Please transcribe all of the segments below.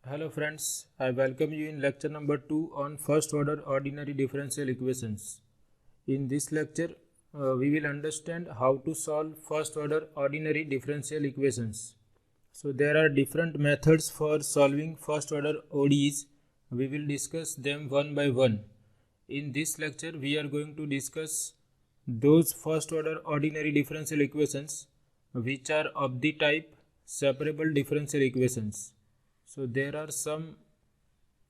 Hello friends, I welcome you in lecture number 2 on first order ordinary differential equations. In this lecture, we will understand how to solve first order ordinary differential equations. So there are different methods for solving first order ODEs. We will discuss them one by one. In this lecture, we are going to discuss those first order ordinary differential equations which are of the type separable differential equations. So there are some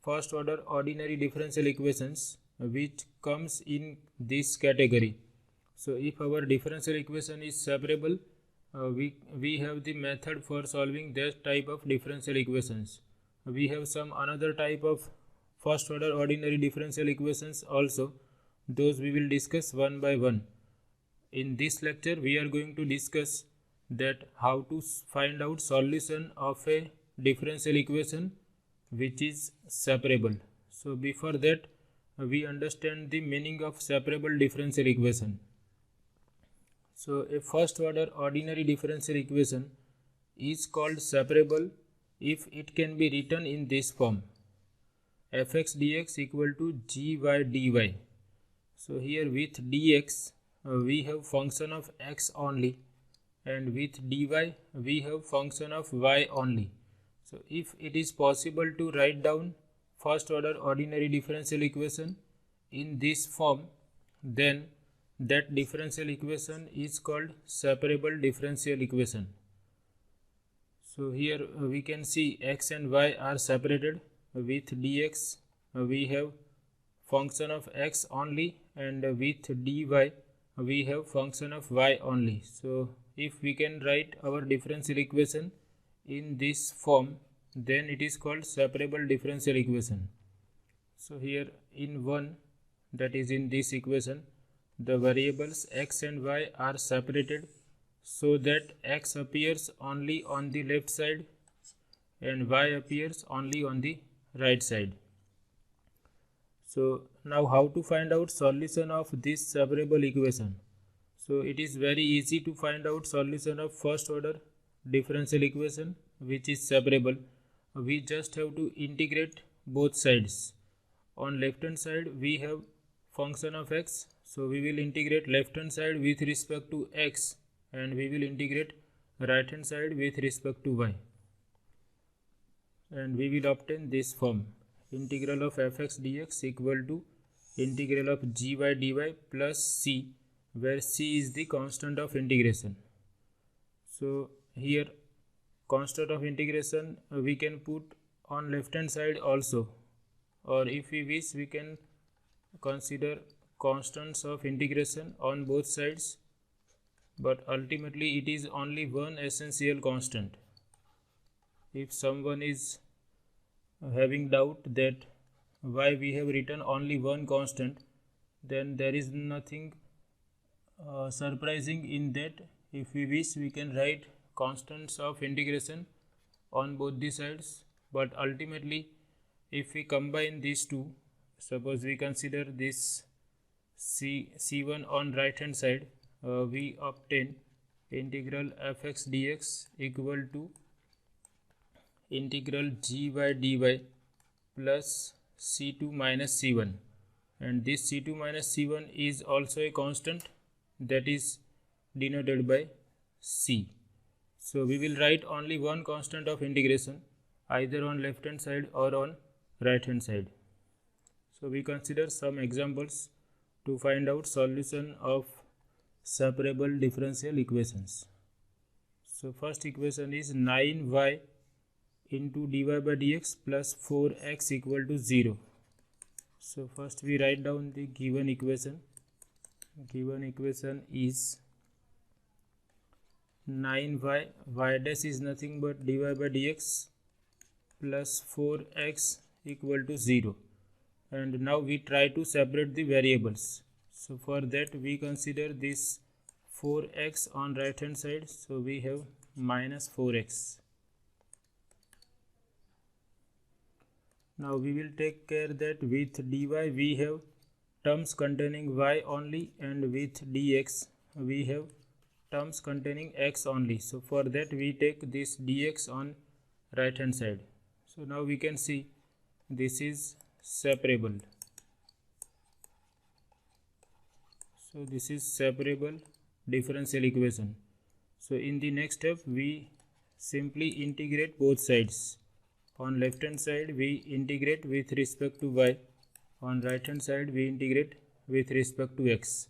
first order ordinary differential equations which comes in this category. So if our differential equation is separable, we have the method for solving that type of differential equations. We have some another type of first order ordinary differential equations also. Those we will discuss one by one. In this lecture we are going to discuss that how to find out solution of a differential equation which is separable. So before that we understand the meaning of separable differential equation. So a first order ordinary differential equation is called separable if it can be written in this form: fx dx equal to gy dy. So here with dx we have function of x only, and with dy we have function of y only. So if it is possible to write down first order ordinary differential equation in this form, then that differential equation is called separable differential equation. So here we can see x and y are separated. With dx we have function of x only, and with dy we have function of y only. So if we can write our differential equation in this form, then it is called separable differential equation. So here in 1, that is in this equation, the variables x and y are separated so that x appears only on the left side and y appears only on the right side. So now how to find out solution of this separable equation? So it is very easy to find out solution of first order differential equation which is separable. We just have to integrate both sides. On left hand side we have function of x, so we will integrate left hand side with respect to x, and we will integrate right hand side with respect to y, and we will obtain this form: integral of fx dx equal to integral of gy dy plus c, where c is the constant of integration. So here constant of integration we can put on left hand side also, or if we wish we can consider constants of integration on both sides, but ultimately it is only one essential constant. If someone is having doubt that why we have written only one constant, then there is nothing surprising in that. If we wish we can write constants of integration on both the sides, but ultimately if we combine these two, suppose we consider this c1 on right hand side, we obtain integral fx dx equal to integral gy dy plus c2 minus c1, and this c2 minus c1 is also a constant that is denoted by c. So we will write only one constant of integration either on left hand side or on right hand side. So we consider some examples to find out solution of separable differential equations. So first equation is 9y into dy by dx plus 4x equal to 0. So first we write down the given equation. Given equation is 9y, y dash is nothing but dy by dx plus 4x equal to 0, and now we try to separate the variables. So for that we consider this 4x on right hand side, so we have minus 4x. Now we will take care that with dy we have terms containing y only, and with dx we have terms containing x only. So for that we take this dx on right hand side. So now we can see this is separable. So this is separable differential equation. So in the next step we simply integrate both sides. On left hand side we integrate with respect to y, on right hand side we integrate with respect to x.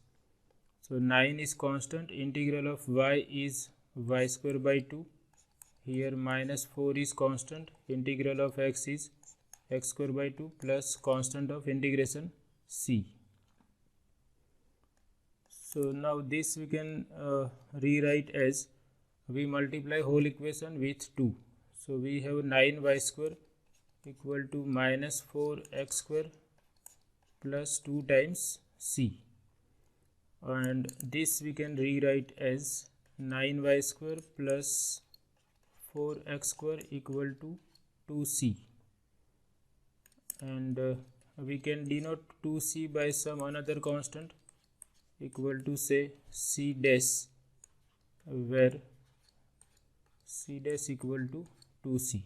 So 9 is constant, integral of y is y square by 2. Here minus 4 is constant, integral of x is x square by 2 plus constant of integration c. So now this we can rewrite as we multiply whole equation with 2. So we have 9y square equal to minus 4x square plus 2 times c, and this we can rewrite as 9y square plus 4x square equal to 2c, and we can denote 2c by some another constant equal to say c dash, where c dash equal to 2c.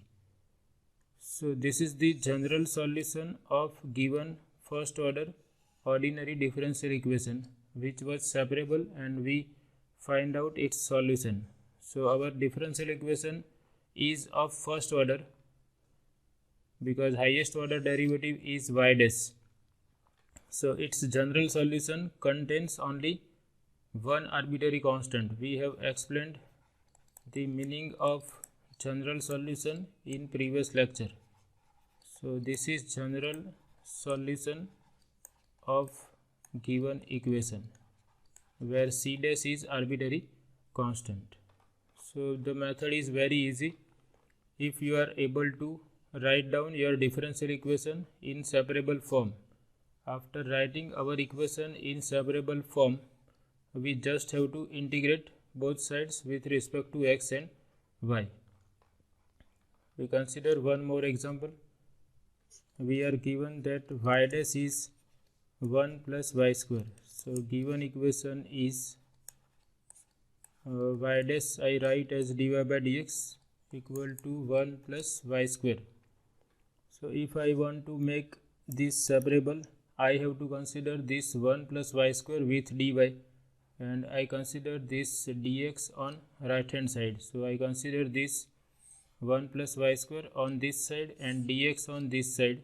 So this is the general solution of given first order ordinary differential equation which was separable, and we find out its solution. So our differential equation is of first order because highest order derivative is y dash. So its general solution contains only one arbitrary constant. We have explained the meaning of general solution in previous lecture. So this is general solution of given equation where c dash is arbitrary constant. So the method is very easy. If you are able to write down your differential equation in separable form, after writing our equation in separable form, we just have to integrate both sides with respect to x and y. We consider one more example. We are given that y dash is 1 plus y square. So given equation is y dash I write as dy by dx equal to 1 plus y square. So if I want to make this separable, I have to consider this 1 plus y square with dy, and I consider this dx on right hand side. So I consider this 1 plus y square on this side and dx on this side.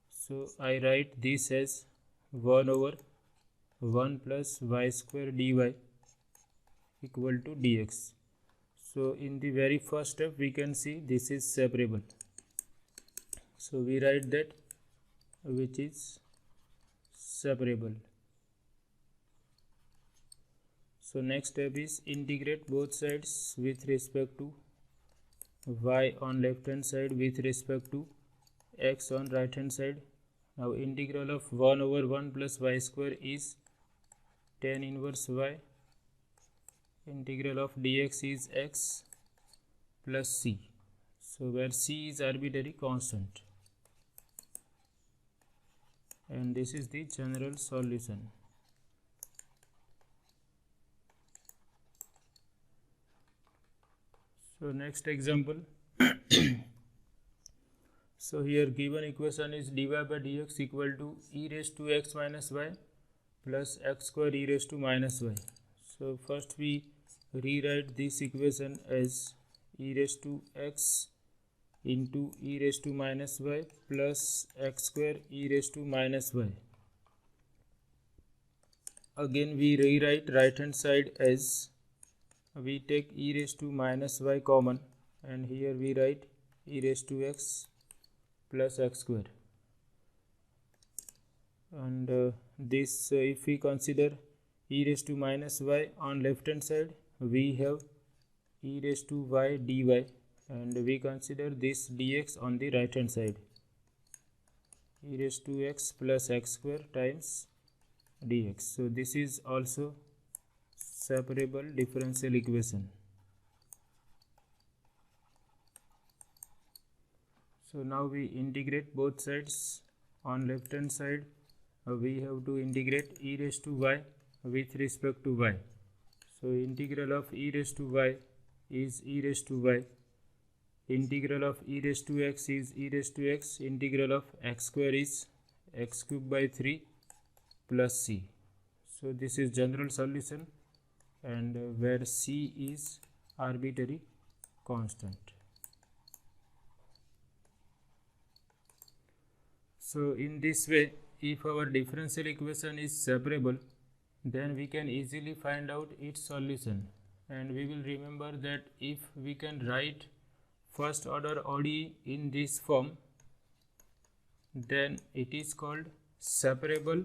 So I write this as 1 over 1 plus y square dy equal to dx. So in the very first step we can see this is separable. So we write that which is separable. So next step is integrate both sides with respect to y on left hand side with respect to x on right hand side. Now integral of 1 over 1 plus y square is tan inverse y. Integral of dx is x plus c. So where c is arbitrary constant. And this is the general solution. So next example. So here given equation is dy by dx equal to e raised to x minus y plus x square e raised to minus y. So first we rewrite this equation as e raised to x into e raised to minus y plus x square e raised to minus y. Again we rewrite right hand side as we take e raised to minus y common, and here we write e raised to x plus x square, and this if we consider e raised to minus y on left hand side, we have e raised to y dy, and we consider this dx on the right hand side, e raised to x plus x square times dx. So this is also separable differential equation. So now we integrate both sides. On left hand side we have to integrate e raised to y with respect to y. So integral of e raised to y is e raised to y integral of e raised to x is e raised to x, integral of x square is x cube by 3 plus c. So this is general solution, and where c is arbitrary constant. So in this way, if our differential equation is separable, then we can easily find out its solution, and we will remember that if we can write first order ODE in this form, then it is called separable,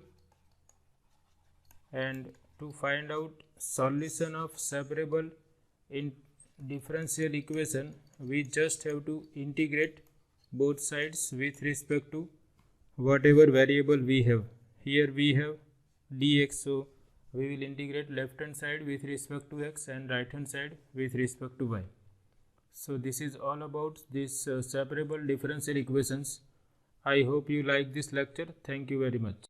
and to find out solution of separable in differential equation, we just have to integrate both sides with respect to whatever variable we have. Here we have dx, so we will integrate left hand side with respect to x and right hand side with respect to y. So this is all about this separable differential equations. I hope you like this lecture. Thank you very much.